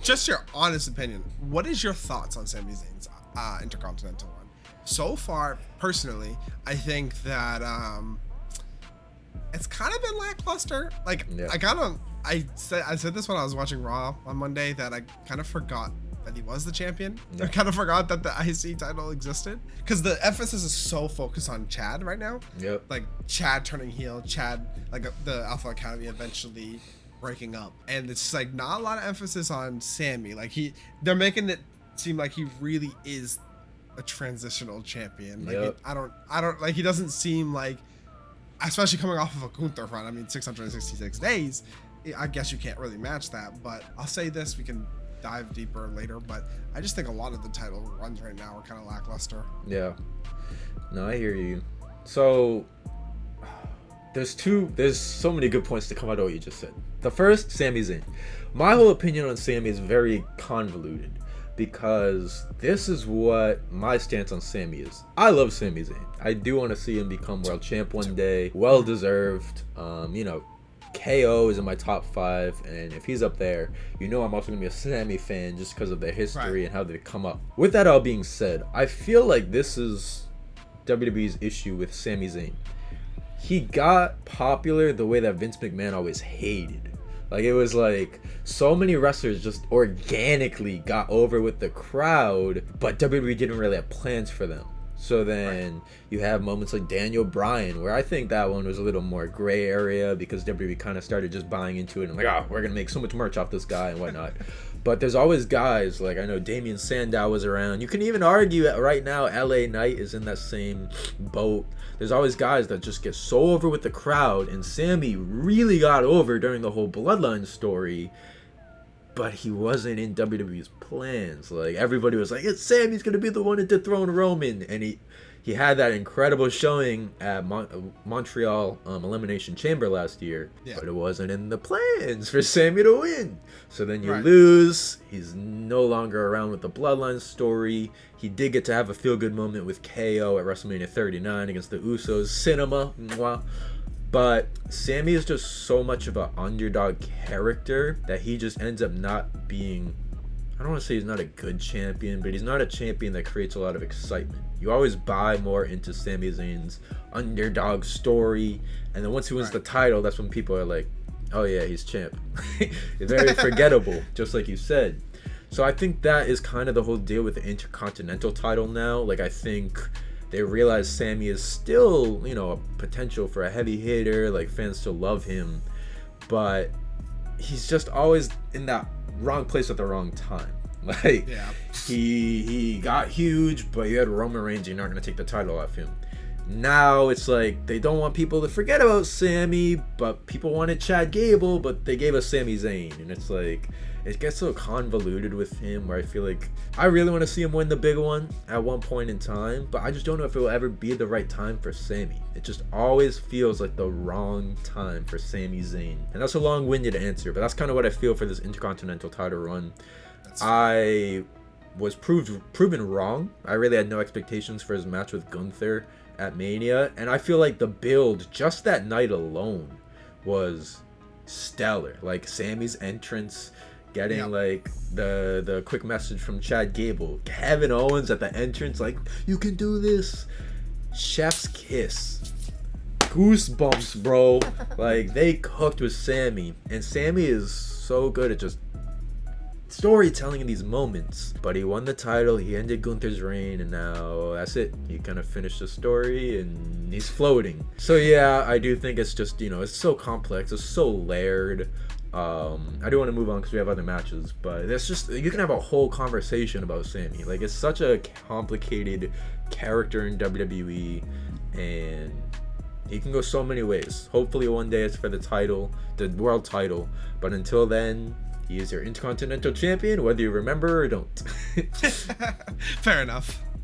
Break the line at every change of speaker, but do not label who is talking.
just your honest opinion. What is your thoughts on Sami Zayn's Intercontinental run? So far, personally, I think that it's kind of been lackluster. Like,
Yeah.
I said this when I was watching Raw on Monday, that I kind of forgot that he was the champion.
Yeah.
I kind of forgot that the IC title existed, because the emphasis is so focused on Chad right now.
Yep.
Like Chad turning heel, Chad, like the Alpha Academy eventually breaking up, and it's like not a lot of emphasis on Sami. Like they're making it seem like he really is a transitional champion. Like
Yep.
I don't like, he doesn't seem like, especially coming off of a Gunther run. I mean, 666 days. I guess you can't really match that, but I'll say this, we can dive deeper later, but I just think a lot of the title runs right now are kind of lackluster.
Yeah. No, I hear you. So there's so many good points to come out of what you just said. The first, Sami Zayn. My whole opinion on Sami is very convoluted, because this is what my stance on Sami is. I love Sami Zayn. I do want to see him become world champ one day. Well deserved. KO is in my top 5, and if he's up there, I'm also gonna be a Sami fan just because of their history and how they've come up. With that all being said, I feel like this is WWE's issue with Sami Zayn. He got popular the way that Vince McMahon always hated. Like, it was like so many wrestlers just organically got over with the crowd, but WWE didn't really have plans for them. So then you have moments like Daniel Bryan, where I think that one was a little more gray area, because WWE kind of started just buying into it and like, we're going to make so much merch off this guy and whatnot. But there's always guys, like I know Damian Sandow was around. You can even argue that right now LA Knight is in that same boat. There's always guys that just get so over with the crowd, and Sami really got over during the whole Bloodline story, but he wasn't in WWE's plans. Like, everybody was like, Sami's gonna be the one to dethrone Roman, and he had that incredible showing at Montreal Elimination Chamber last year, but it wasn't in the plans for Sami to win. So then you lose. He's no longer around with the Bloodline story. He did get to have a feel-good moment with KO at WrestleMania 39 against the Usos. Cinema. Mwah. But Sami is just so much of an underdog character that he just ends up not being, I don't want to say he's not a good champion, but he's not a champion that creates a lot of excitement. You always buy more into Sami Zayn's underdog story, and then once he wins the title, that's when people are like, oh yeah, he's champ. It's very forgettable, just like you said. So I think that is kind of the whole deal with the Intercontinental title now. Like, I think they realize Sami is still, a potential for a heavy hitter. Like, fans still love him, but he's just always in that wrong place at the wrong time. Like, he got huge, but you had Roman Reigns. You're not going to take the title off him. Now it's like they don't want people to forget about Sami, but people wanted Chad Gable, but they gave us Sami Zayn, and it's like it gets so convoluted with him, where I feel like I really want to see him win the big one at one point in time, but I just don't know if it will ever be the right time for Sami. It just always feels like the wrong time for Sami Zayn, and that's a long-winded answer, but that's kind of what I feel for this Intercontinental title run. I was proven wrong. I really had no expectations for his match with Gunther at Mania, and I feel like the build just that night alone was stellar. Like, Sami's entrance, getting like the quick message from Chad Gable, Kevin Owens at the entrance, like, you can do this, chef's kiss, goosebumps, bro. Like, they cooked with Sami, and Sami is so good at just storytelling in these moments. But he won the title, he ended Gunther's reign, and now that's it. He kind of finished the story and he's floating. So yeah, I do think it's just, it's so complex, it's so layered. I do want to move on because we have other matches, but it's just, you can have a whole conversation about Sami. Like, it's such a complicated character in WWE, and he can go so many ways. Hopefully one day it's for the title, the world title, but until then, he is your Intercontinental Champion, whether you remember or don't.
Fair enough.